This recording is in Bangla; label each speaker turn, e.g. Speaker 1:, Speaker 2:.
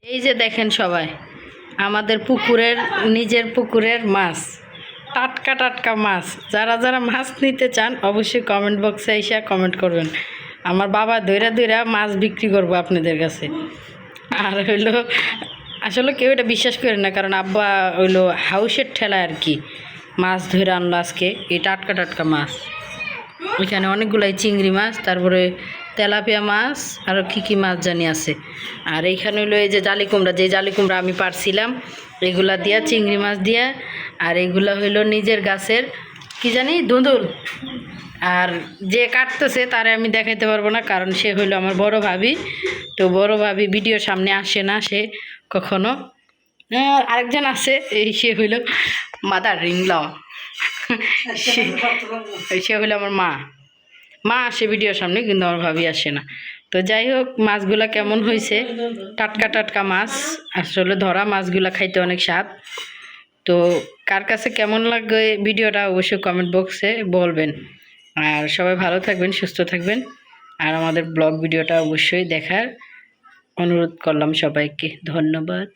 Speaker 1: এই যে দেখেন সবাই আমাদের পুকুরের নিজের পুকুরের মাছ, টাটকা টাটকা মাছ। যারা যারা মাছ নিতে চান অবশ্যই কমেন্ট বক্সে এসে কমেন্ট করবেন। আমার বাবা ধইরা ধইরা মাছ বিক্রি করবো আপনাদের কাছে। আর হইলো আসলে কেউ এটা বিশ্বাস করে না, কারণ আব্বা হইলো হাউসের ঠেলায় আর কি মাছ ধরে আনলো আজকে। এই টাটকা টাটকা মাছ, ওইখানে অনেকগুলাই চিংড়ি মাছ, তারপরে তেলাপিয়া মাছ, আরও কী মাছ জানি আছে। আর এইখানে হলো এই যে জালি কুমড়া, যে জালি কুমড়া আমি পারছিলাম এগুলা দিয়া, চিংড়ি মাছ দিয়া। আর এইগুলা হইলো নিজের গাছের কি জানি ধুঁদুল। আর যে কাটতেছে তারে আমি দেখাইতে পারবো না, কারণ সে হইলো আমার বড় ভাবি। তো বড় ভাবি ভিডিওর সামনে আসে না সে কখনো। আরেকজন আছে, এই সে হইল মাদার রিংল, সে হইলো আমার মা আসে ভিডিওর সামনে, কিন্তু আমার ভাবি আসে না। তো যাই হোক, মাছগুলা কেমন হয়েছে, টাটকা টাটকা মাছ। আসলে ধরা মাছগুলা খাইতে অনেক স্বাদ। তো কার কাছে কেমন লাগে ভিডিওটা অবশ্যই কমেন্ট বক্সে বলবেন। আর সবাই ভালো থাকবেন, সুস্থ থাকবেন। আর আমাদের ব্লগ ভিডিওটা অবশ্যই দেখার অনুরোধ করলাম সবাইকে। ধন্যবাদ।